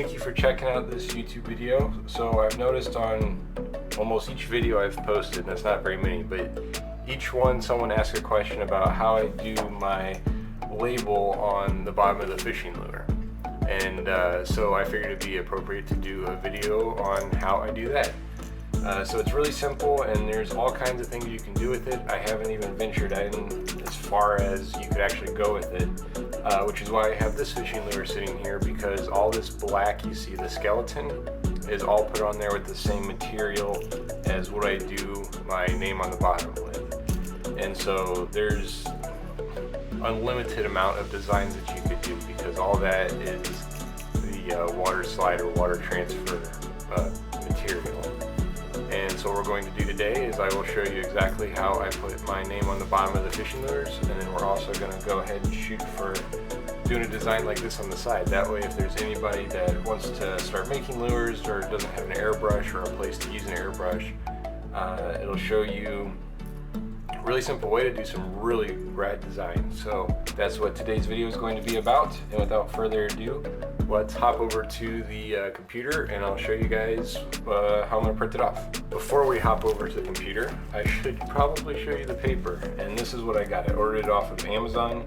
thank you for checking out this YouTube video. So I've noticed on almost each video I've posted, and that's not very many, but each one someone asks a question about how I do my label on the bottom of the fishing lure. And so I figured it'd be appropriate to do a video on how I do that. So it's really simple, and there's all kinds of things you can do with it. I haven't even ventured in as far as you could actually go with it, which is why I have this fishing lure sitting here, because all this black you see, the skeleton, is all put on there with the same material as what I do my name on the bottom with. And so there's unlimited amount of designs that you could do, because all that is the water slide or water transfer material. And so what we're going to do today is I will show you exactly how I put my name on the bottom of the fishing lures, and then we're also going to go ahead and shoot for doing a design like this on the side. That way if there's anybody that wants to start making lures or doesn't have an airbrush or a place to use an airbrush, it'll show you a really simple way to do some really rad designs. So that's what today's video is going to be about, and without further ado, let's hop over to the computer and I'll show you guys how I'm going to print it off. Before we hop over to the computer, I should probably show you the paper, and this is what I got. I ordered it off of Amazon.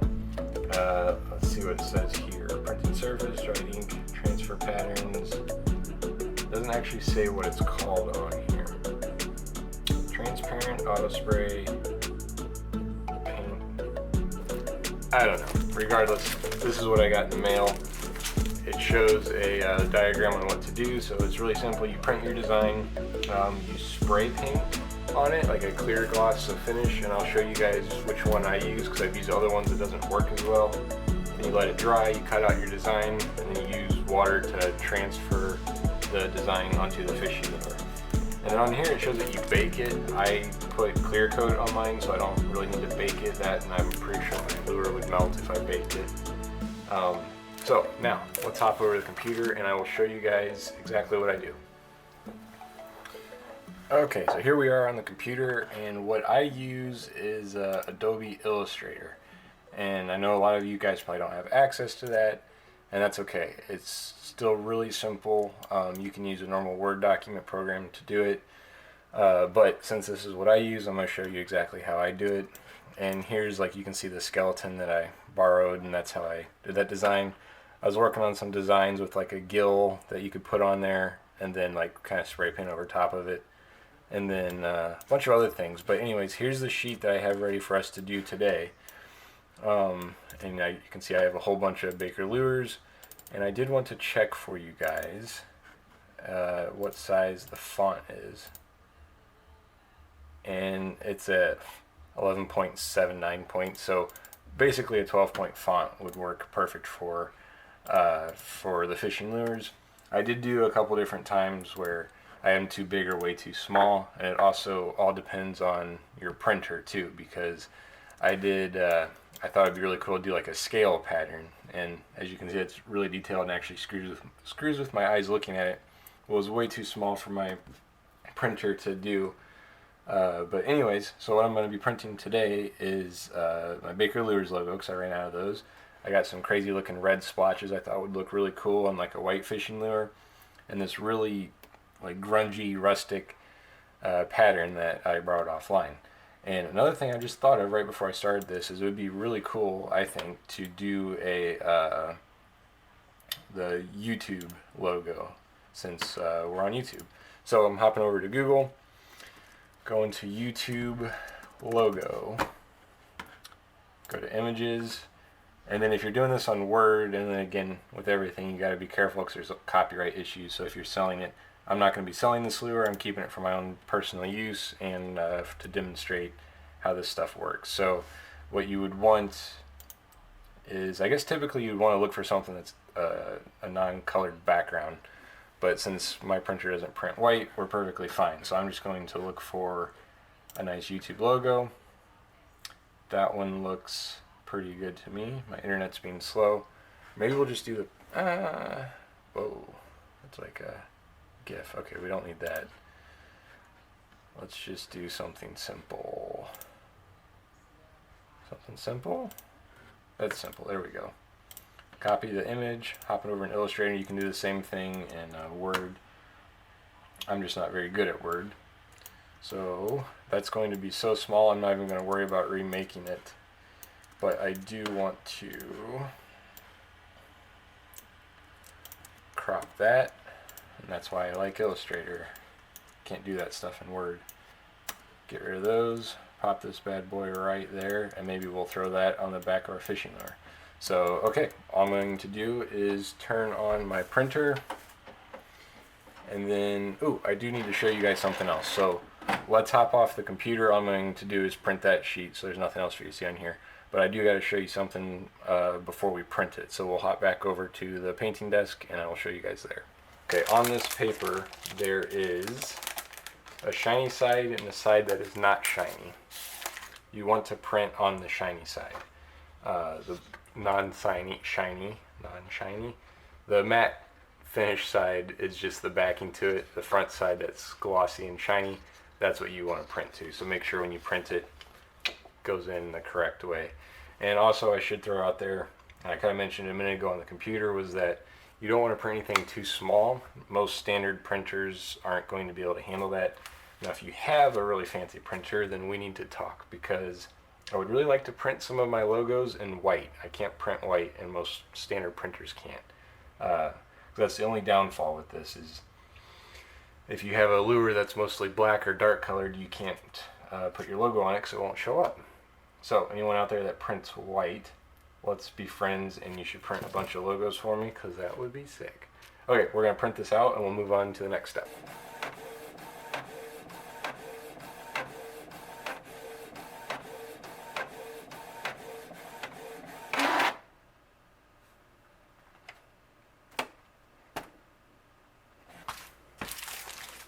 Let's see what it says here. Printing surface, dried ink, transfer patterns. Doesn't actually say what it's called on here. Transparent, auto spray, paint. I don't know. Regardless, this is what I got in the mail. It shows a diagram on what to do, so it's really simple. You print your design, you spray paint on it, like a clear gloss of finish, and I'll show you guys which one I use, because I've used other ones that doesn't work as well. Then you let it dry, you cut out your design, and then you use water to transfer the design onto the fishing lure. And then on here it shows that you bake it. I put clear coat on mine, so I don't really need to bake it. And I'm pretty sure my lure would melt if I baked it. So now let's hop over to the computer and I will show you guys exactly what I do. Okay, so here we are on the computer, and what I use is Adobe Illustrator. And I know a lot of you guys probably don't have access to that, and that's okay. It's still really simple. You can use a normal Word document program to do it, but since this is what I use, I'm going to show you exactly how I do it. And here's, like, you can see the skeleton that I borrowed, and that's how I did that design. I was working on some designs with like a gill that you could put on there and then like kind of spray paint over top of it, and then a bunch of other things. But anyways, here's the sheet that I have ready for us to do today. And you can see I have a whole bunch of Baker lures, and I did want to check for you guys what size the font is, and it's at 11.79 points, so basically a 12-point font would work perfect for the fishing lures. I did do a couple different times where I am too big or way too small, and it also all depends on your printer too, because I thought it'd be really cool to do like a scale pattern, and as you can see it's really detailed and actually screws with my eyes looking at it. It was way too small for my printer to do. But anyways, so what I'm going to be printing today is my Baker Lures logo, because I ran out of those. I got some crazy looking red splotches I thought would look really cool on like a white fishing lure, and this really like grungy, rustic pattern that I borrowed offline. And another thing I just thought of right before I started this is it would be really cool, I think, to do the YouTube logo, since we're on YouTube. So I'm hopping over to Google, go into YouTube logo, go to images, and then if you're doing this on Word, and then again with everything, you got to be careful because there's copyright issues. So if you're selling it, I'm not going to be selling this lure. I'm keeping it for my own personal use and to demonstrate how this stuff works. So what you would want is, I guess typically you'd want to look for something that's a non-colored background. But since my printer doesn't print white, we're perfectly fine. So I'm just going to look for a nice YouTube logo. That one looks pretty good to me. My internet's being slow. Maybe we'll just do the, whoa, that's like a GIF. Okay, we don't need that. Let's just do something simple. Something simple? That's simple, there we go. copy the image, hop it over in Illustrator. You can do the same thing in Word. I'm just not very good at Word. So that's going to be so small, I'm not even going to worry about remaking it. But I do want to crop that, and that's why I like Illustrator. Can't do that stuff in Word. Get rid of those, pop this bad boy right there, and maybe we'll throw that on the back of our fishing lure. So, okay, all I'm going to do is turn on my printer, and then, I do need to show you guys something else. So, let's hop off the computer. All I'm going to do is print that sheet, so there's nothing else for you to see on here. But I do got to show you something before we print it. So we'll hop back over to the painting desk, and I will show you guys there. Okay, on this paper, there is a shiny side and a side that is not shiny. You want to print on the shiny side. The non-shiny. The matte finish side is just the backing to it. The front side that's glossy and shiny, that's what you want to print to. So make sure when you print it, goes in the correct way. And also I should throw out there, I kind of mentioned a minute ago on the computer, was that you don't want to print anything too small. Most standard printers aren't going to be able to handle that. Now if you have a really fancy printer, then we need to talk, because I would really like to print some of my logos in white. I can't print white, and most standard printers can't. That's the only downfall with this, is if you have a lure that's mostly black or dark colored, you can't put your logo on it because it won't show up. So anyone out there that prints white, let's be friends, and you should print a bunch of logos for me, because that would be sick. Okay, we're going to print this out and we'll move on to the next step.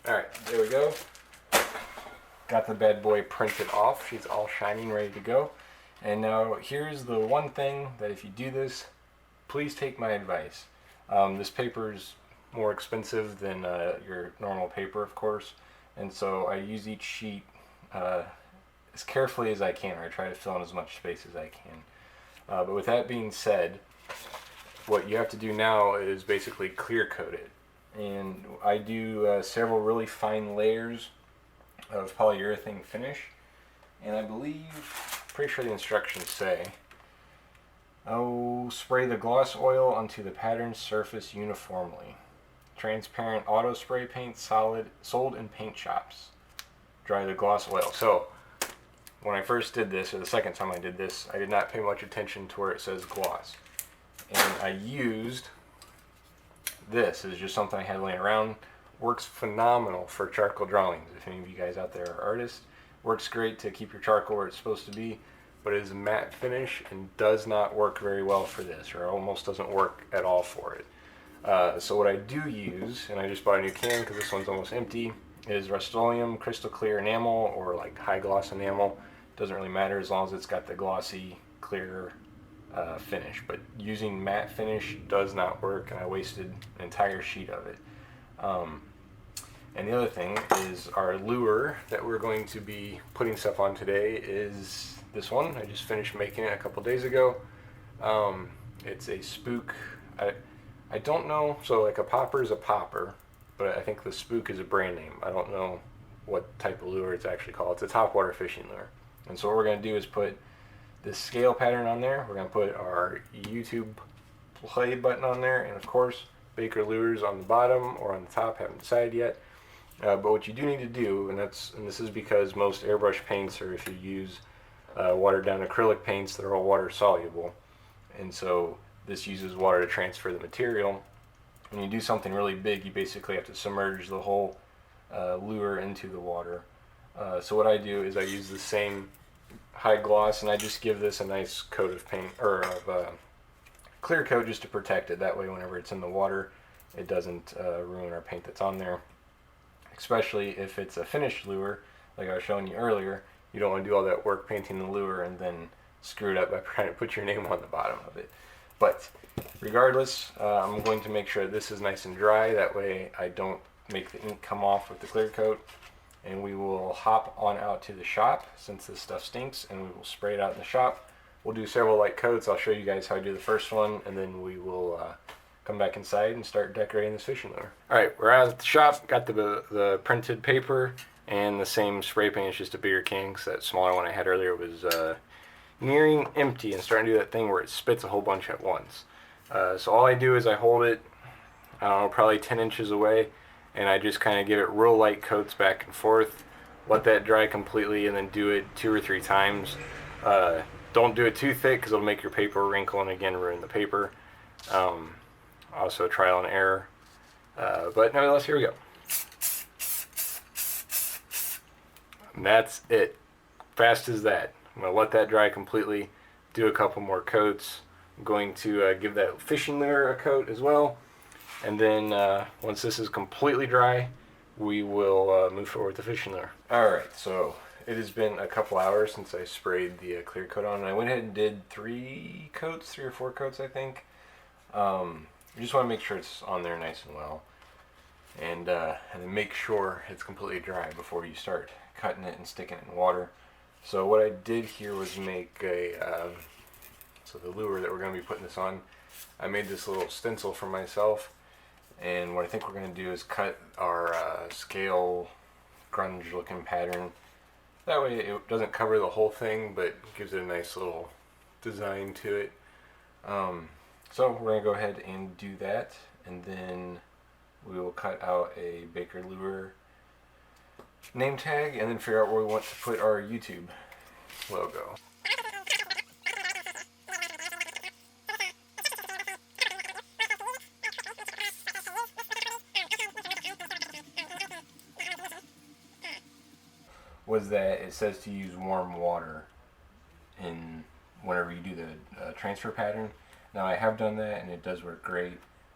Alright, there we go. Got the bad boy printed off. She's all shining, ready to go. And now here's the one thing that if you do this, please take my advice. This paper is more expensive than your normal paper, of course. And so I use each sheet as carefully as I can, or I try to fill in as much space as I can. But with that being said, what you have to do now is basically clear coat it. And I do several really fine layers of polyurethane finish, and I believe, pretty sure the instructions say, spray the gloss oil onto the pattern surface uniformly. Transparent auto spray paint sold in paint shops. Dry the gloss oil. So when I first did this, or the second time I did this, I did not pay much attention to where it says gloss, and I used this. Is just something I had laying around. Works phenomenal for charcoal drawings. If any of you guys out there are artists, works great to keep your charcoal where it's supposed to be, but it is a matte finish and does not work very well for this, or almost doesn't work at all for it. So what I do use, and I just bought a new can because this one's almost empty, is Rust-Oleum crystal clear enamel, or like high gloss enamel. Doesn't really matter as long as it's got the glossy clear finish. But using matte finish does not work, and I wasted an entire sheet of it. And the other thing is, our lure that we're going to be putting stuff on today is this one. I just finished making it a couple days ago. It's a spook. I don't know, so like a popper is a popper, but I think the spook is a brand name. I don't know what type of lure it's actually called. It's a topwater fishing lure. And so what we're going to do is put this scale pattern on there. We're going to put our YouTube play button on there, and of course Baker lures on the bottom or on the top. Haven't decided yet. But what you do need to do, and this is because most airbrush paints, or if you use watered down acrylic paints, they're all water soluble, and so this uses water to transfer the material. When you do something really big, you basically have to submerge the whole lure into the water. So what I do is I use the same high gloss, and I just give this a nice coat of paint, or of clear coat, just to protect it. That way whenever it's in the water, it doesn't ruin our paint that's on there. Especially if it's a finished lure, like I was showing you earlier. You don't want to do all that work painting the lure and then screw it up by trying to put your name on the bottom of it. But regardless, I'm going to make sure this is nice and dry. That way I don't make the ink come off with the clear coat. And we will hop on out to the shop, since this stuff stinks, and we will spray it out in the shop we'll do several light coats. I'll show you guys how I do the first one, and then we will come back inside and start decorating this fishing lure. Alright, we're out at the shop, got the printed paper and the same spray paint. It's just a bigger can because that smaller one I had earlier was nearing empty and starting to do that thing where it spits a whole bunch at once. So all I do is I hold it, I don't know, probably 10 inches away, and I just kind of give it real light coats back and forth, let that dry completely, and then do it 2 or 3 times. Don't do it too thick because it'll make your paper wrinkle and again ruin the paper. Also trial and error. But nevertheless, here we go. And that's it. Fast as that. I'm going to let that dry completely, do a couple more coats. I'm going to give that fishing lure a coat as well. And then once this is completely dry, we will move forward with the fishing lure. Alright, so it has been a couple hours since I sprayed the clear coat on. And I went ahead and did 3 or 4 coats, I think. You just want to make sure it's on there nice and well. And then make sure it's completely dry before you start cutting it and sticking it in water. So what I did here was make so the lure that we're going to be putting this on, I made this little stencil for myself, and what I think we're going to do is cut our scale grunge looking pattern. That way it doesn't cover the whole thing, but gives it a nice little design to it. So we're going to go ahead and do that, and then we will cut out a Baker Lure name tag and then figure out where we want to put our YouTube logo. Was that it says to use warm water in whenever you do the transfer pattern. Now I have done that and it does work great.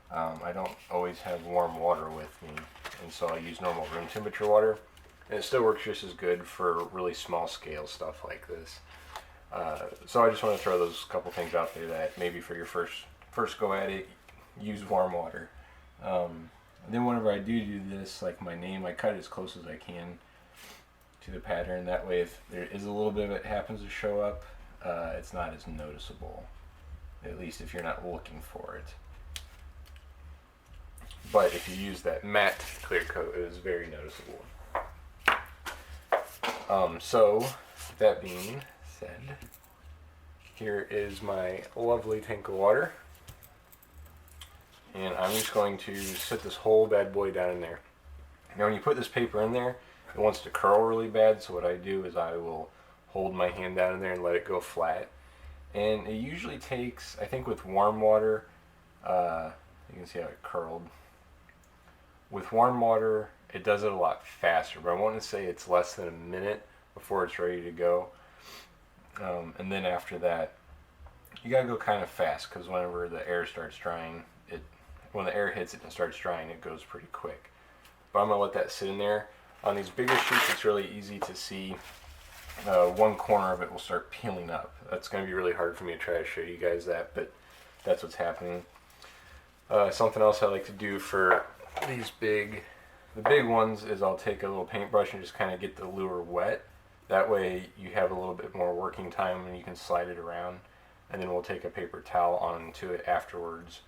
I don't always have warm water with me, and so I use normal room temperature water, and it still works just as good for really small scale stuff like this. So I just want to throw those couple things out there that maybe for your first go at it, use warm water. And then whenever I do this, like my name, I cut it as close as I can to the pattern. That way if there is a little bit of it happens to show up, it's not as noticeable, at least if you're not looking for it. But if you use that matte clear coat, it is very noticeable. So that being said, here is my lovely tank of water, and I'm just going to sit this whole bad boy down in there. Now when you put this paper in there, it wants to curl really bad, so what I do is I will hold my hand down in there and let it go flat. And it usually takes, I think with warm water, you can see how it curled. With warm water, it does it a lot faster, but I want to say it's less than a minute before it's ready to go. And then after that, you gotta go kind of fast, because whenever the air starts drying, when the air hits it and starts drying, it goes pretty quick. But I'm gonna let that sit in there. On these bigger sheets, it's really easy to see. One corner of it will start peeling up. That's gonna be really hard for me to try to show you guys that, but that's what's happening. Something else I like to do for these the big ones is I'll take a little paintbrush and just kind of get the lure wet. That way you have a little bit more working time and you can slide it around, and then we'll take a paper towel onto it afterwards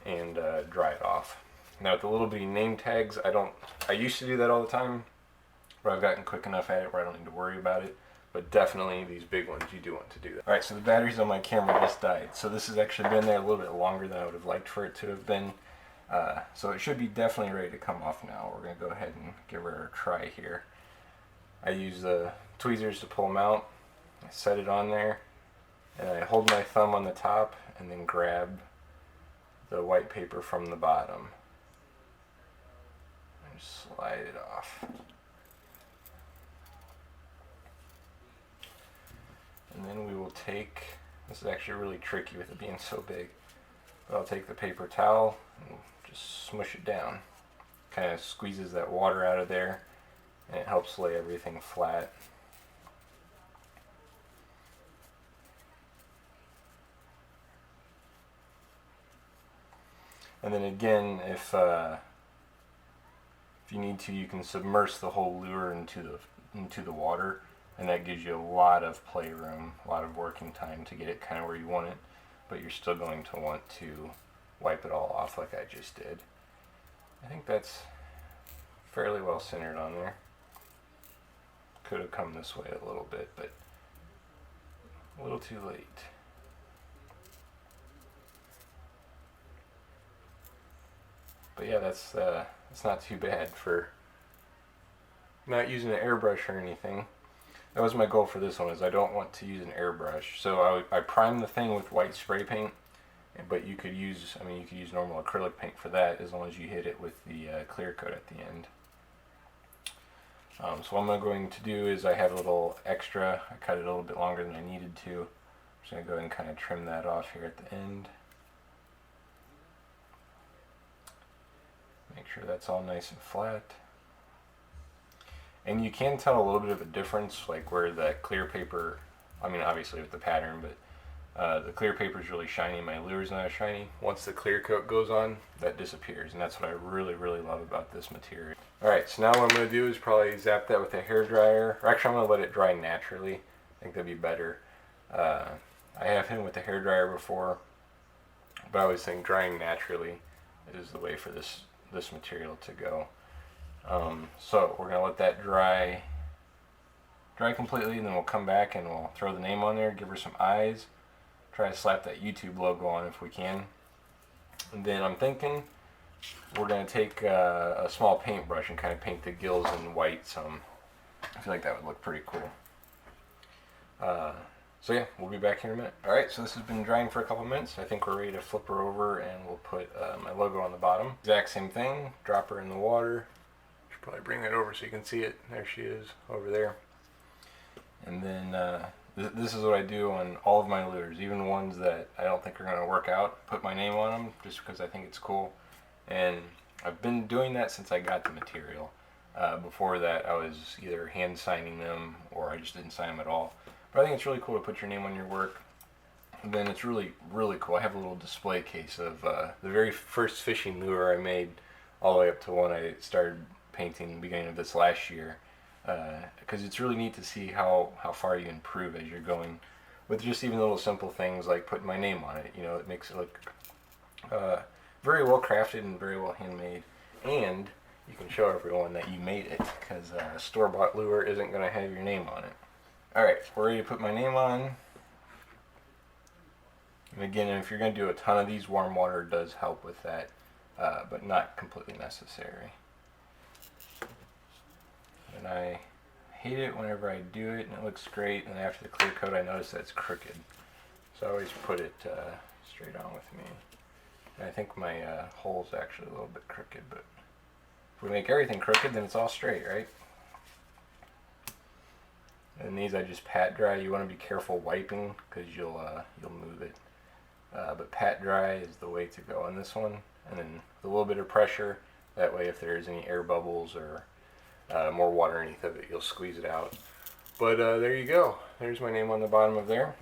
and dry it off. Now with the little bitty name tags, I used to do that all the time, but I've gotten quick enough at it where I don't need to worry about it. But definitely these big ones, you do want to do that. Alright, so the batteries on my camera just died. So this has actually been there a little bit longer than I would have liked for it to have been. So it should be definitely ready to come off now. We're going to go ahead and give her a try here. I use the tweezers to pull them out. I set it on there, and I hold my thumb on the top and then grab the white paper from the bottom and slide it off. And then we will take, this is actually really tricky with it being so big, but I'll take the paper towel and just smush it down. Kind of squeezes that water out of there, and it helps lay everything flat. And then again, if you need to, you can submerge the whole lure into the water and that gives you a lot of playroom, a lot of working time to get it kind of where you want it, but you're still going to want to wipe it all off like I just did. I think that's fairly well centered on there. Could have come this way a little bit, but a little too late. But yeah, that's not too bad for not using an airbrush or anything. That was my goal for this one, is I don't want to use an airbrush. So I primed the thing with white spray paint, but you could use, you could use normal acrylic paint for that as long as you hit it with the clear coat at the end. So what I'm going to do is I have a little extra. I cut it a little bit longer than I needed to. I'm just going to go ahead and kind of trim that off here at the end. Make sure that's all nice and flat. And you can tell a little bit of a difference, like where the clear paper, obviously with the pattern, but the clear paper is really shiny, my lure is not as shiny. Once the clear coat goes on, that disappears, and that's what I really, really love about this material. Alright, so now what I'm going to do is probably zap that with a hair dryer, or actually I'm going to let it dry naturally. I think that'd be better. I have him with the hair dryer before, but I always think drying naturally is the way for this material to go. So we're going to let that dry completely, and then we'll come back and we'll throw the name on there, give her some eyes, try to slap that YouTube logo on if we can. And then I'm thinking we're going to take a small paintbrush and kind of paint the gills in white some. I feel like that would look pretty cool. So yeah, we'll be back here in a minute. Alright, so this has been drying for a couple minutes. I think we're ready to flip her over, and we'll put my logo on the bottom. Exact same thing, drop her in the water. Should probably bring that over so you can see it. There she is, over there. And then this is what I do on all of my lures, even ones that I don't think are going to work out. Put my name on them just because I think it's cool. And I've been doing that since I got the material. Before that, I was either hand signing them or I just didn't sign them at all. But I think it's really cool to put your name on your work. And then it's really, really cool. I have a little display case of the very first fishing lure I made all the way up to one I started painting the beginning of this last year. Because it's really neat to see how far you improve as you're going with just even little simple things like putting my name on it. You know, it makes it look very well crafted and very well handmade, and you can show everyone that you made it, because a store-bought lure isn't going to have your name on it. Alright, we're ready to put my name on. And again, if you're going to do a ton of these, warm water does help with that, but not completely necessary. And I hate it whenever I do it and it looks great, and after the clear coat I notice that it's crooked. So I always put it straight on with me. And I think my hole's actually a little bit crooked, but if we make everything crooked, then it's all straight, right? And these I just pat dry. You want to be careful wiping because you'll move it. But pat dry is the way to go on this one. And then with a little bit of pressure, that way if there's any air bubbles or more water underneath of it, you'll squeeze it out. But there you go. There's my name on the bottom of there.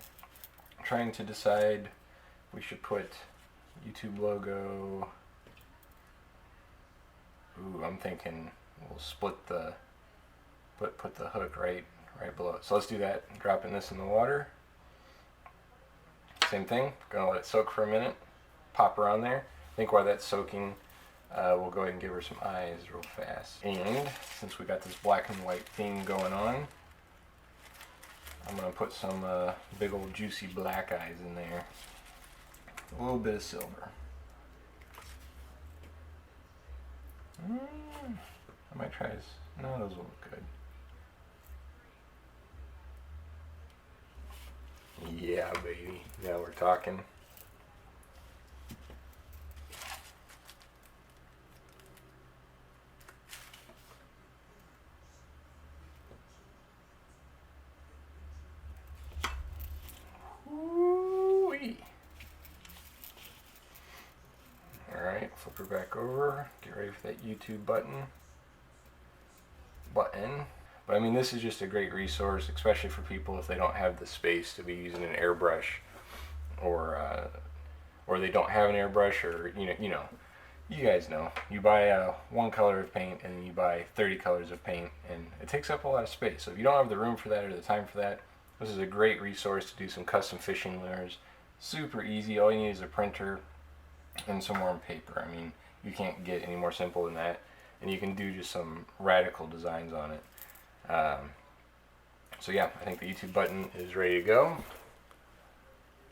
I'm trying to decide if we should put YouTube logo. Ooh, I'm thinking we'll split the put the hook right below it. So let's do that. Dropping this in the water. Same thing. Gonna let it soak for a minute. Pop her on there. I think while that's soaking, we'll go ahead and give her some eyes real fast. And since we got this black and white theme going on, I'm gonna put some big old juicy black eyes in there. A little bit of silver. I might try this. No, those will look good. Yeah, baby. Now we're talking. Woo-wee. Alright, flip her back over. Get ready for that YouTube button. But I mean, this is just a great resource, especially for people if they don't have the space to be using an airbrush, or they don't have an airbrush, or you know, you guys know, you buy one color of paint and then you buy 30 colors of paint, and it takes up a lot of space. So if you don't have the room for that or the time for that, this is a great resource to do some custom fishing lures. Super easy. All you need is a printer and some warm paper. I mean, you can't get any more simple than that, and you can do just some radical designs on it. So yeah, I think the YouTube button is ready to go.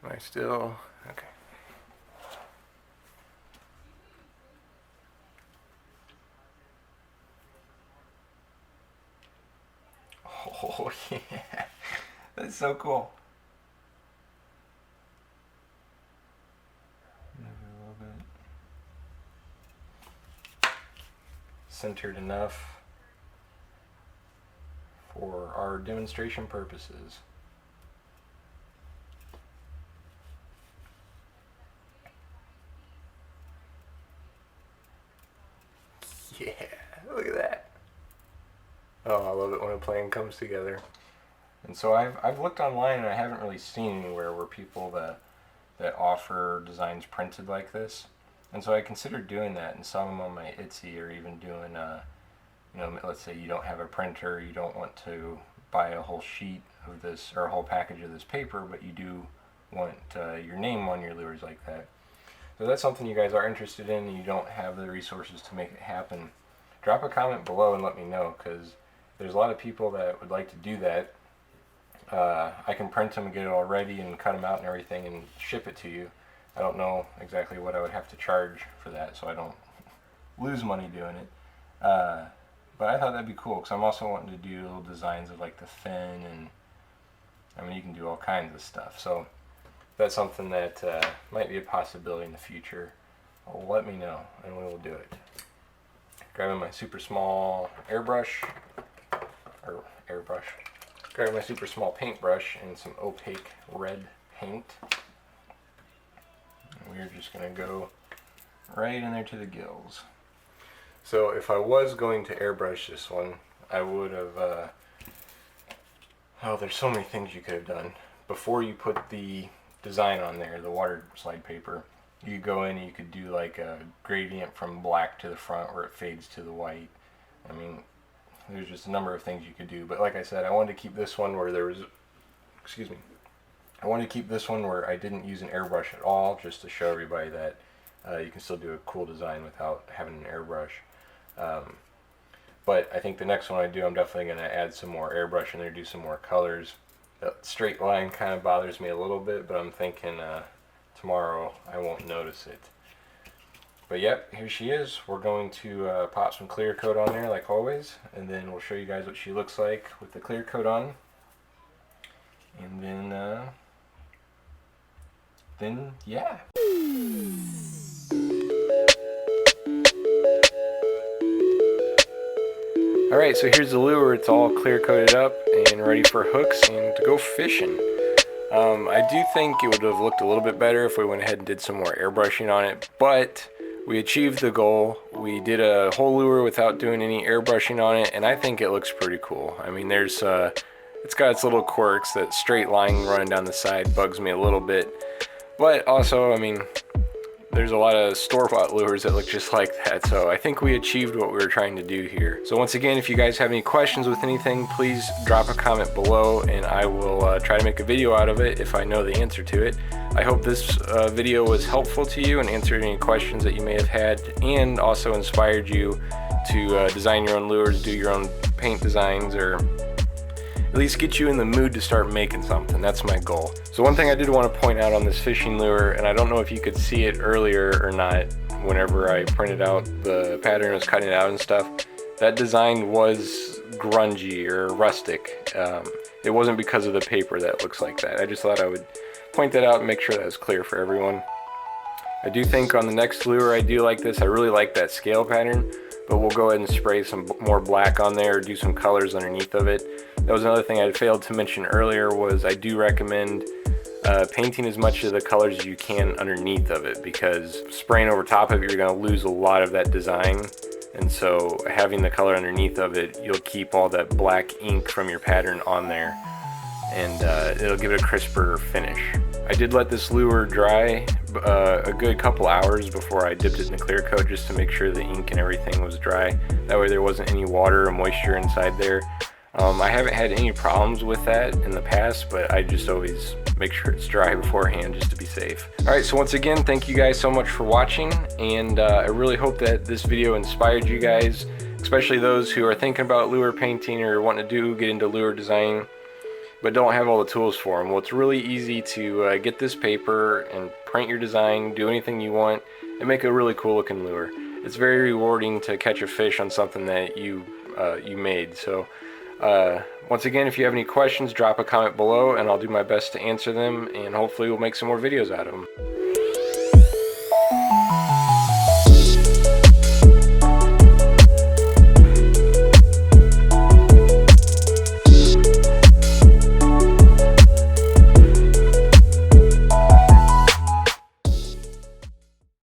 Am I still okay? Oh yeah, that's so cool. Maybe a little bit centered enough for our demonstration purposes. Yeah, look at that. Oh, I love it when a plan comes together. And so I've looked online and I haven't really seen anywhere where people that offer designs printed like this. And so I considered doing that, and some on my Etsy, or even doing you know, let's say you don't have a printer, you don't want to buy a whole sheet of this or a whole package of this paper, but you do want your name on your lures like that. So that's something you guys are interested in and you don't have the resources to make it happen. Drop a comment below and let me know, because there's a lot of people that would like to do that. I can print them and get it all ready and cut them out and everything and ship it to you. I don't know exactly what I would have to charge for that, so I don't lose money doing it. But I thought that'd be cool, because I'm also wanting to do little designs of like the fin, and I mean, you can do all kinds of stuff. So that's something that might be a possibility in the future. Let me know and we will do it. Grabbing my super small grabbing my super small paintbrush and some opaque red paint. And we're just going to go right in there to the gills. So if I was going to airbrush this one, I would have, oh, there's so many things you could have done. Before you put the design on there, the water slide paper, you go in and you could do like a gradient from black to the front where it fades to the white. I mean, there's just a number of things you could do. But like I said, I wanted to keep this one where there was, excuse me, I wanted to keep this one where I didn't use an airbrush at all, just to show everybody that you can still do a cool design without having an airbrush. But I think the next one I do, I'm definitely going to add some more airbrush in there, do some more colors. The straight line kind of bothers me a little bit, but I'm thinking tomorrow I won't notice it. But yep, here she is. We're going to pop some clear coat on there like always, and then we'll show you guys what she looks like with the clear coat on. And then yeah. Alright, so here's the lure. It's all clear coated up and ready for hooks and to go fishing. I do think it would have looked a little bit better if we went ahead and did some more airbrushing on it, but we achieved the goal. We did a whole lure without doing any airbrushing on it, and I think it looks pretty cool. I mean, there's it's got its little quirks. That straight line running down the side bugs me a little bit, but also, I mean, there's a lot of store-bought lures that look just like that, so I think we achieved what we were trying to do here. So once again, if you guys have any questions with anything, please drop a comment below and I will try to make a video out of it if I know the answer to it. I hope this video was helpful to you and answered any questions that you may have had, and also inspired you to design your own lures, do your own paint designs, or at least get you in the mood to start making something. That's my goal. So one thing I did want to point out on this fishing lure, and I don't know if you could see it earlier or not whenever I printed out the pattern and was cutting it out and stuff, that design was grungy or rustic. It wasn't because of the paper that looks like that. I just thought I would point that out and make sure that was clear for everyone. I do think on the next lure I do like this. I really like that scale pattern, but we'll go ahead and spray some more black on there, do some colors underneath of it. That was another thing I failed to mention earlier, was I do recommend painting as much of the colors as you can underneath of it, because spraying over top of it, you're going to lose a lot of that design. And so having the color underneath of it, you'll keep all that black ink from your pattern on there, and it'll give it a crisper finish. I did let this lure dry a good couple hours before I dipped it in the clear coat, just to make sure the ink and everything was dry. That way there wasn't any water or moisture inside there. I haven't had any problems with that in the past, but I just always make sure it's dry beforehand just to be safe. Alright, so once again, thank you guys so much for watching, and I really hope that this video inspired you guys, especially those who are thinking about lure painting or wanting to get into lure design, but don't have all the tools for them. Well, it's really easy to get this paper and print your design, do anything you want, and make a really cool looking lure. It's very rewarding to catch a fish on something that you made. So once again, if you have any questions, drop a comment below and I'll do my best to answer them, and hopefully we'll make some more videos out of them.